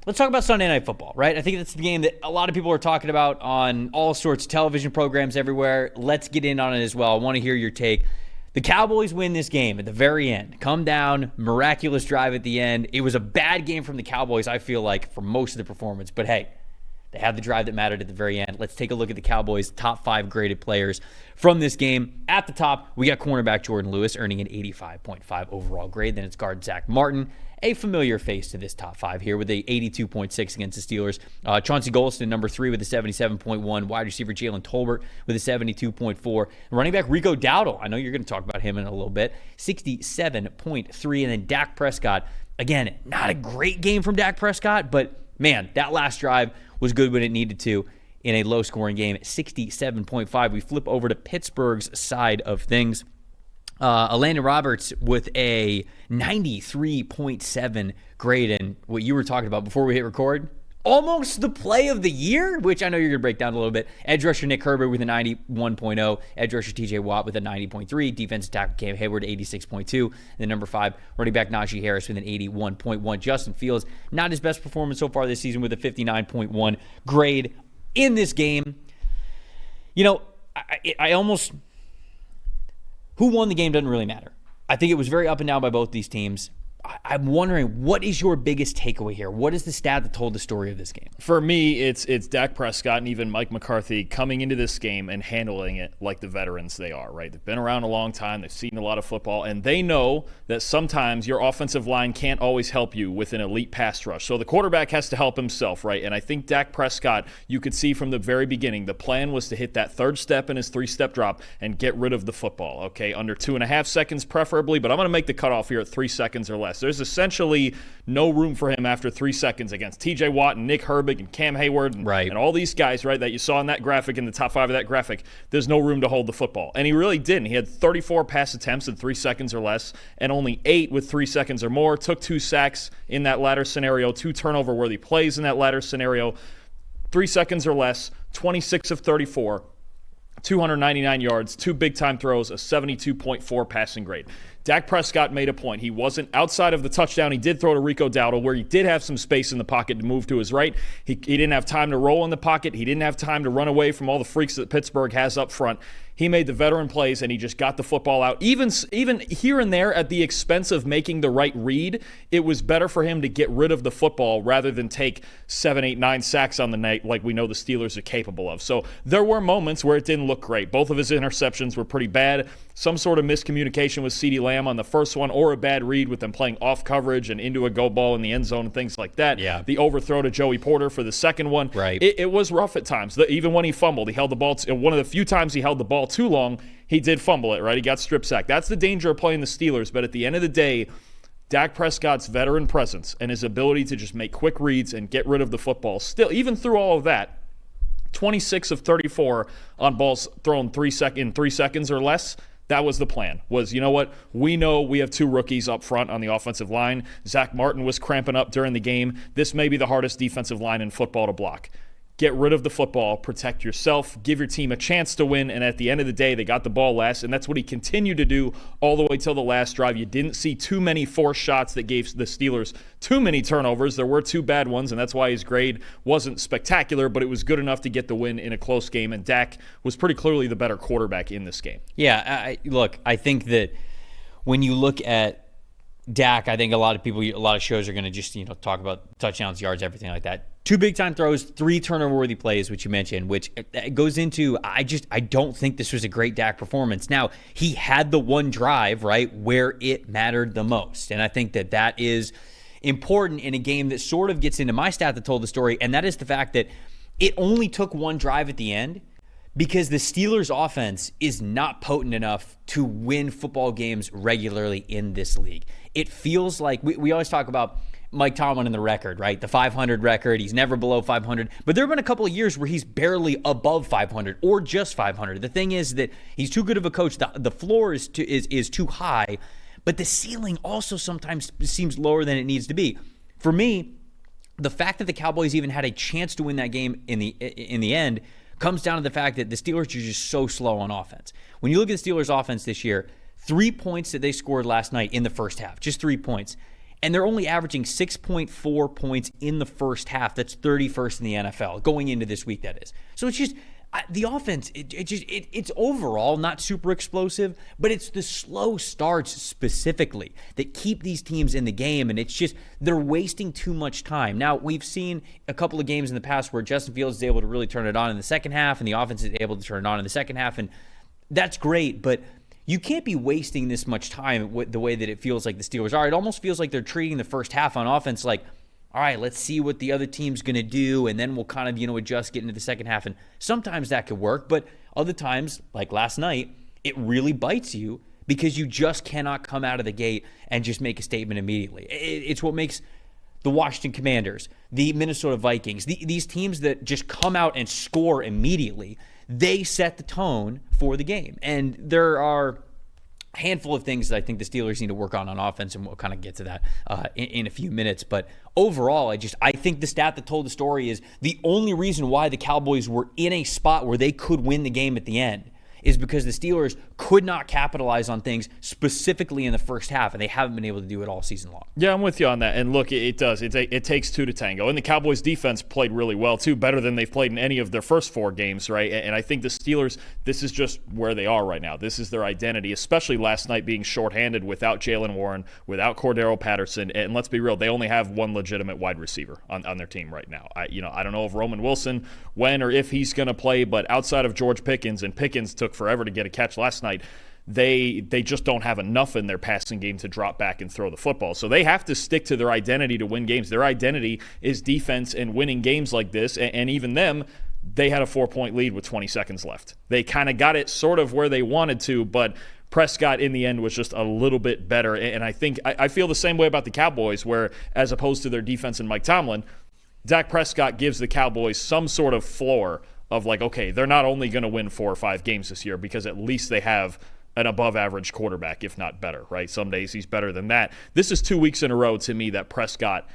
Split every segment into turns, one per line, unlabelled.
let's talk about Sunday Night Football, right? I think that's the game that a lot of people are talking about on all sorts of television programs everywhere. Let's get in on it as well. I want to hear your take. The Cowboys win this game at the very end. Come down, miraculous drive at the end. It was a bad game from the Cowboys, I feel like, for most of the performance. But hey, they had the drive that mattered at the very end. Let's take a look at the Cowboys' top 5 graded players from this game. At the top, we got cornerback Jordan Lewis earning an 85.5 overall grade. Then it's guard Zach Martin, a familiar face to this top 5 here with a 82.6 against the Steelers. Chauncey Golston, number 3 with a 77.1. Wide receiver Jalen Tolbert with a 72.4. Running back Rico Dowdle, I know you're going to talk about him in a little bit, 67.3. And then Dak Prescott, again, not a great game from Dak Prescott, but man, that last drive was good when it needed to in a low-scoring game at 67.5. We flip over to Pittsburgh's side of things. Elandon Roberts with a 93.7 grade, and what you were talking about before we hit record, almost the play of the year, which I know you're going to break down a little bit. Edge rusher Nick Herbert with a 91.0, edge rusher TJ Watt with a 90.3, defensive tackle Cam Hayward 86.2, and then number 5, running back Najee Harris with an 81.1. Justin Fields, not his best performance so far this season with a 59.1 grade in this game. You know, I almost... Who won the game doesn't really matter. I think it was very up and down by both these teams. I'm wondering, what is your biggest takeaway here? What is the stat that told the story of this game?
For me, it's Dak Prescott and even Mike McCarthy coming into this game and handling it like the veterans they are, right? They've been around a long time. They've seen a lot of football, and they know that sometimes your offensive line can't always help you with an elite pass rush. So the quarterback has to help himself, right? And I think Dak Prescott, you could see from the very beginning, the plan was to hit that third step in his 3-step drop and get rid of the football, okay? Under 2.5 seconds preferably, but I'm going to make the cutoff here at 3 seconds or less. There's essentially no room for him after 3 seconds against TJ Watt and Nick Herbert and Cam Hayward and all these guys, right, that you saw in that graphic, in the top 5 of that graphic. There's no room to hold the football. And he really didn't. He had 34 pass attempts in 3 seconds or less and only 8 with 3 seconds or more. Took 2 sacks in that latter scenario, 2 turnover-worthy plays in that latter scenario. 3 seconds or less, 26 of 34. 299 yards, 2 big-time throws, a 72.4 passing grade. Dak Prescott made a point. He wasn't outside of the touchdown. He did throw to Rico Dowdle, where he did have some space in the pocket to move to his right. He didn't have time to roll in the pocket. He didn't have time to run away from all the freaks that Pittsburgh has up front. He made the veteran plays, and he just got the football out. Even here and there at the expense of making the right read, it was better for him to get rid of the football rather than take 7, 8, 9 sacks on the night like we know the Steelers are capable of. So there were moments where it didn't look great. Both of his interceptions were pretty bad. Some sort of miscommunication with CeeDee Lamb on the first one, or a bad read with them playing off coverage and into a go ball in the end zone and things like that.
Yeah.
The overthrow to Joey Porter for the second one.
Right.
It was rough at times. Even when he fumbled, he held the ball. One of the few times he held the ball too long, he did fumble it, right? He got strip sacked. That's the danger of playing the Steelers. But at the end of the day, Dak Prescott's veteran presence and his ability to just make quick reads and get rid of the football, still, even through all of that, 26 of 34 on balls thrown in 3 seconds or less. That was the plan, was, you know what, we know we have 2 rookies up front on the offensive line. Zach Martin was cramping up during the game. This may be the hardest defensive line in football to block. Get rid of the football, protect yourself, give your team a chance to win, and at the end of the day, they got the ball last, and that's what he continued to do all the way till the last drive. You didn't see too many forced shots that gave the Steelers too many turnovers. There were 2 bad ones, and that's why his grade wasn't spectacular, but it was good enough to get the win in a close game, and Dak was pretty clearly the better quarterback in this game.
Yeah, look, I think that when you look at Dak, I think a lot of shows are going to just, talk about touchdowns, yards, everything like that. 2 big-time throws, 3 turnover-worthy plays, which you mentioned, which goes into, I don't think this was a great Dak performance. Now, he had the one drive, right, where it mattered the most. And I think that is important in a game that sort of gets into my stat that told the story, and that is the fact that it only took one drive at the end because the Steelers' offense is not potent enough to win football games regularly in this league. It feels like, we always talk about Mike Tomlin in the record, right? The 500 record. He's never below 500. But there have been a couple of years where he's barely above 500 or just 500. The thing is that he's too good of a coach. The floor is too high, but the ceiling also sometimes seems lower than it needs to be. For me, the fact that the Cowboys even had a chance to win that game in the end comes down to the fact that the Steelers are just so slow on offense. When you look at the Steelers' offense this year, 3 points that they scored last night in the first half, just 3 points. and they're only averaging 6.4 points in the first half. That's 31st in the NFL going into this week, that is. So it's just the offense, it's overall not super explosive, but it's the slow starts specifically that keep these teams in the game, and it's just they're wasting too much time. Now, we've seen a couple of games in the past where Justin Fields is able to really turn it on in the second half, and the offense is able to turn it on in the second half, and that's great, but you can't be wasting this much time the way that it feels like the Steelers are. It almost feels like they're treating the first half on offense like, all right, let's see what the other team's going to do, and then we'll kind of, adjust, get into the second half. And sometimes that could work, but other times, like last night, it really bites you because you just cannot come out of the gate and just make a statement immediately. It's what makes the Washington Commanders, the Minnesota Vikings, these teams that just come out and score immediately, they set the tone for the game. And there are a handful of things that I think the Steelers need to work on offense, and we'll kind of get to that in a few minutes. But overall, I think the stat that told the story is the only reason why the Cowboys were in a spot where they could win the game at the end is because the Steelers could not capitalize on things specifically in the first half, and they haven't been able to do it all season long.
Yeah, I'm with you on that. And look, it does. It takes two to tango. And the Cowboys defense played really well, too, better than they've played in any of their first four games, right? And I think the Steelers, this is just where they are right now. This is their identity, especially last night being shorthanded without Jalen Warren, without Cordero Patterson. And let's be real, they only have one legitimate wide receiver on their team right now. I don't know if Roman Wilson, when or if he's going to play, but outside of George Pickens, and Pickens took forever to get a catch last night, they just don't have enough in their passing game to drop back and throw the football. So they have to stick to their identity to win games. Their identity is defense and winning games like this. And even them, they had a 4-point lead with 20 seconds left. They kind of got it sort of where they wanted to, but Prescott in the end was just a little bit better. And I think I feel the same way about the Cowboys, where as opposed to their defense and Mike Tomlin, Dak Prescott gives the Cowboys some sort of floor of like, okay, they're not only going to win 4 or 5 games this year because at least they have an above-average quarterback, if not better, right? Some days he's better than that. This is 2 weeks in a row to me that Prescott,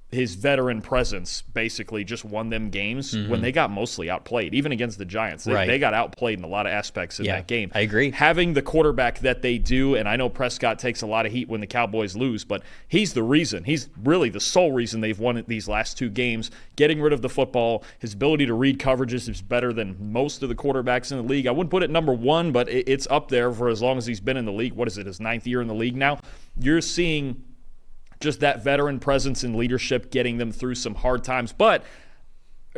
his veteran presence, basically just won them games when they got mostly outplayed, even against the Giants. They got outplayed in a lot of aspects in that game.
I agree.
Having the quarterback that they do, and I know Prescott takes a lot of heat when the Cowboys lose, but he's the reason. He's really the sole reason they've won these last 2 games. Getting rid of the football, his ability to read coverages is better than most of the quarterbacks in the league. I wouldn't put it number 1, but it's up there for as long as he's been in the league. What is it, his 9th year in the league now? You're seeing just that veteran presence and leadership getting them through some hard times. But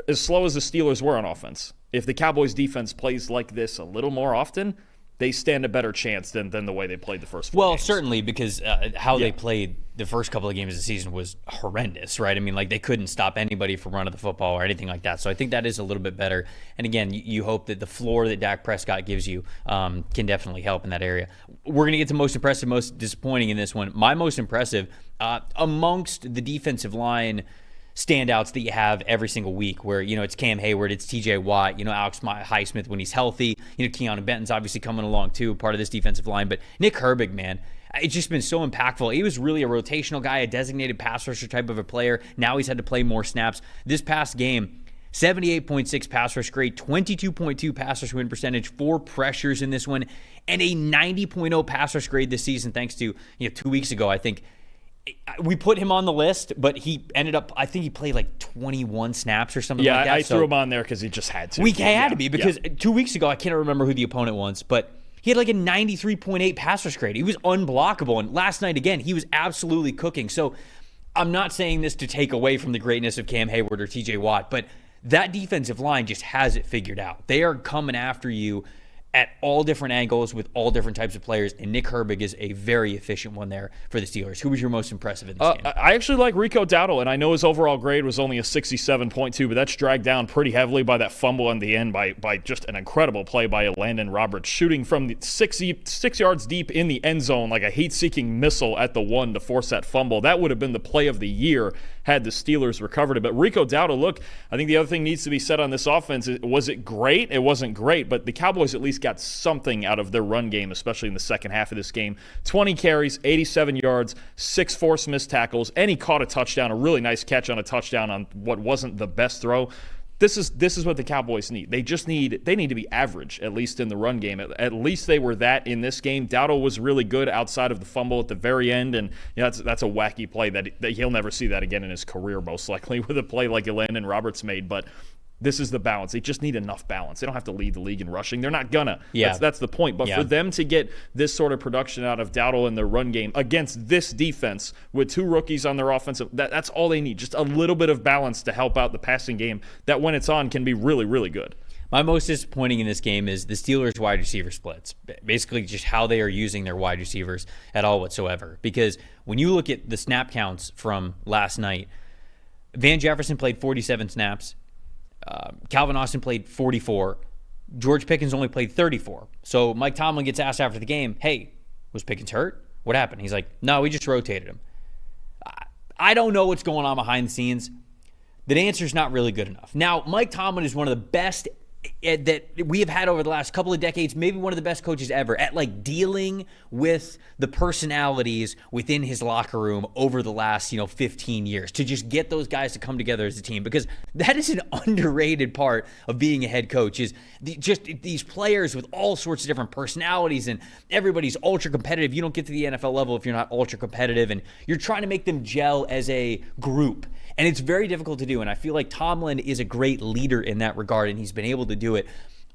as slow as the Steelers were on offense, if the Cowboys defense plays like this a little more often, they stand a better chance than the way they played the first 4 games.
Certainly, because how they played the first couple of games of the season was horrendous, right? I mean, like, they couldn't stop anybody from running the football or anything like that. So I think that is a little bit better. And again, you hope that the floor that Dak Prescott gives you can definitely help in that area. We're going to get to most impressive, most disappointing in this one. My most impressive, amongst the defensive line standouts that you have every single week, where it's Cam Hayward, it's TJ Watt, Alex Highsmith when he's healthy, Keanu Benton's obviously coming along too, part of this defensive line, but Nick Herbig, man, it's just been so impactful. He was really a rotational guy, a designated pass rusher type of a player. Now he's had to play more snaps. This past game, 78.6 pass rush grade, 22.2 pass rush win percentage, 4 pressures in this one, and a 90.0 pass rush grade this season thanks to 2 weeks ago, I think. We put him on the list, but he ended up, I think he played like 21 snaps or something like that.
Yeah, I threw him on there because he just had to.
We had to be, because 2 weeks ago, I can't remember who the opponent was, but he had like a 93.8 pass rush grade. He was unblockable, and last night, again, he was absolutely cooking. So I'm not saying this to take away from the greatness of Cam Hayward or TJ Watt, but that defensive line just has it figured out. They are coming after you at all different angles with all different types of players, and Nick Herbig is a very efficient one there for the Steelers. Who was your most impressive in this game?
I actually like Rico Dowdle, and I know his overall grade was only a 67.2, but that's dragged down pretty heavily by that fumble in the end by just an incredible play by Landon Roberts, shooting from the 6 yards deep in the end zone like a heat-seeking missile at the 1 to force that fumble. That would have been the play of the year had the Steelers recovered it. But Rico Dowdle, look, I think the other thing needs to be said on this offense is, was it great? It wasn't great, but the Cowboys at least got something out of their run game, especially in the second half of this game. 20 carries, 87 yards, 6 forced missed tackles, and he caught a touchdown, a really nice catch on a touchdown on what wasn't the best throw. This is what the Cowboys need. They need to be average, at least in the run game. At least they were that in this game. Dowdle was really good outside of the fumble at the very end, and that's a wacky play that he'll never see that again in his career, most likely, with a play like Elandon Roberts made. But this is the balance. They just need enough balance. They don't have to lead the league in rushing. They're not gonna.
Yeah.
That's the point. But for them to get this sort of production out of Dowdle in their run game against this defense with 2 rookies on their offensive, that's all they need. Just a little bit of balance to help out the passing game that, when it's on, can be really, really good.
My most disappointing in this game is the Steelers' wide receiver splits. Basically, just how they are using their wide receivers at all whatsoever. Because when you look at the snap counts from last night, Van Jefferson played 47 snaps. Calvin Austin played 44. George Pickens only played 34. So Mike Tomlin gets asked after the game, hey, was Pickens hurt? What happened? He's like, no, we just rotated him. I don't know what's going on behind the scenes. The answer's not really good enough. Now, Mike Tomlin is one of the best that we have had over the last couple of decades, maybe one of the best coaches ever at like dealing with the personalities within his locker room over the last 15 years, to just get those guys to come together as a team, because that is an underrated part of being a head coach, is just these players with all sorts of different personalities, and everybody's ultra competitive. You don't get to the NFL level if you're not ultra competitive, and you're trying to make them gel as a group. And it's very difficult to do, and I feel like Tomlin is a great leader in that regard, and he's been able to do it.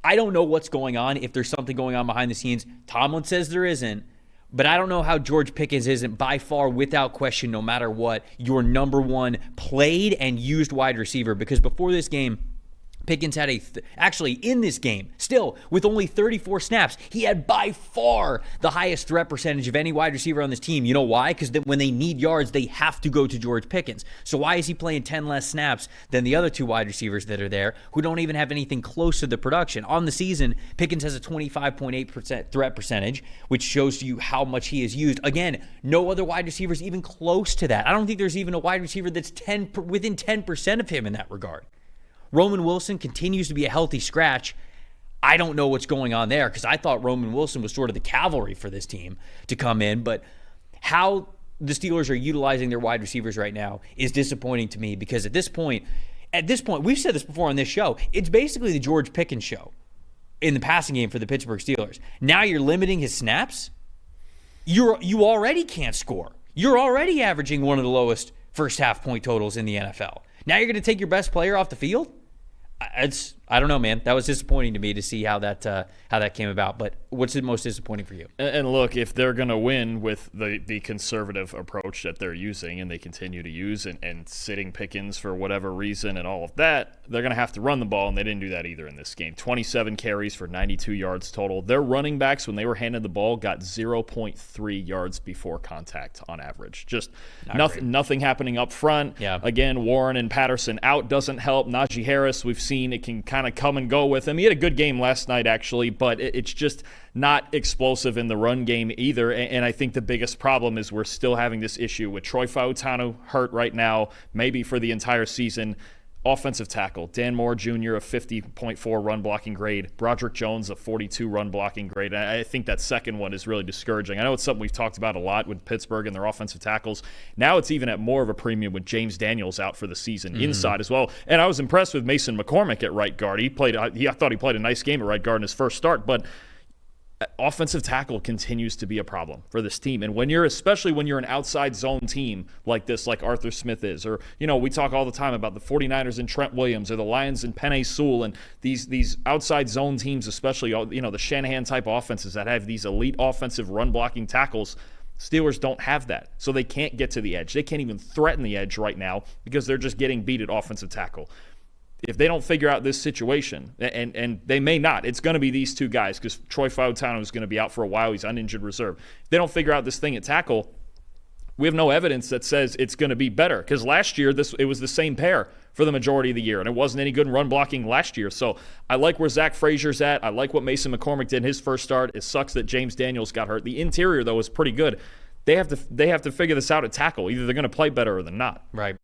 I don't know what's going on, if there's something going on behind the scenes. Tomlin says there isn't, but I don't know how George Pickens isn't, by far, without question, no matter what, your number one played and used wide receiver, because before this game, Pickens had actually in this game, still with only 34 snaps, he had by far the highest threat percentage of any wide receiver on this team. You know why? Because when they need yards, they have to go to George Pickens. So why is he playing 10 less snaps than the other 2 wide receivers that are there, who don't even have anything close to the production? On the season, Pickens has a 25.8% threat percentage, which shows you how much he is used. Again, no other wide receiver is even close to that. I don't think there's even a wide receiver that's within 10% of him in that regard. Roman Wilson continues to be a healthy scratch. I don't know what's going on there, because I thought Roman Wilson was sort of the cavalry for this team to come in. But how the Steelers are utilizing their wide receivers right now is disappointing to me, because at this point, we've said this before on this show, it's basically the George Pickens show in the passing game for the Pittsburgh Steelers. Now you're limiting his snaps. You already can't score. You're already averaging one of the lowest first half point totals in the NFL. Now you're going to take your best player off the field? I don't know, man. That was disappointing to me to see how that came about. But what's the most disappointing for you?
And look, if they're going to win with the conservative approach that they're using, and they continue to use, and sitting Pickens for whatever reason and all of that, they're going to have to run the ball, and they didn't do that either in this game. 27 carries for 92 yards total. Their running backs, when they were handed the ball, got 0.3 yards before contact on average. Just nothing happening up front.
Yeah.
Again, Warren and Patterson out doesn't help. Najee Harris, we've seen it can kind of come and go with him. He had a good game last night, actually, but it's just not explosive in the run game either. And I think the biggest problem is we're still having this issue with Troy Fautanu hurt right now, maybe for the entire season. Offensive tackle, Dan Moore Jr., a 50.4 run blocking grade. Broderick Jones, a 42 run blocking grade. And I think that second one is really discouraging. I know it's something we've talked about a lot with Pittsburgh and their offensive tackles. Now it's even at more of a premium with James Daniels out for the season inside as well. And I was impressed with Mason McCormick at right guard. I thought he played a nice game at right guard in his first start, but offensive tackle continues to be a problem for this team. And especially when you're an outside zone team like this, like Arthur Smith is, or, we talk all the time about the 49ers and Trent Williams, or the Lions and Penei Sewell, and these outside zone teams, especially, the Shanahan type offenses that have these elite offensive run blocking tackles. Steelers don't have that, so they can't get to the edge. They can't even threaten the edge right now because they're just getting beat at offensive tackle. If they don't figure out this situation, and they may not, it's going to be these 2 guys, because Troy Fautanu is going to be out for a while. He's uninjured reserve. If they don't figure out this thing at tackle, we have no evidence that says it's going to be better, because last year it was the same pair for the majority of the year, and it wasn't any good in run blocking last year. So I like where Zach Frazier's at. I like what Mason McCormick did in his first start. It sucks that James Daniels got hurt. The interior, though, is pretty good. They have to figure this out at tackle. Either they're going to play better or they're not.
Right.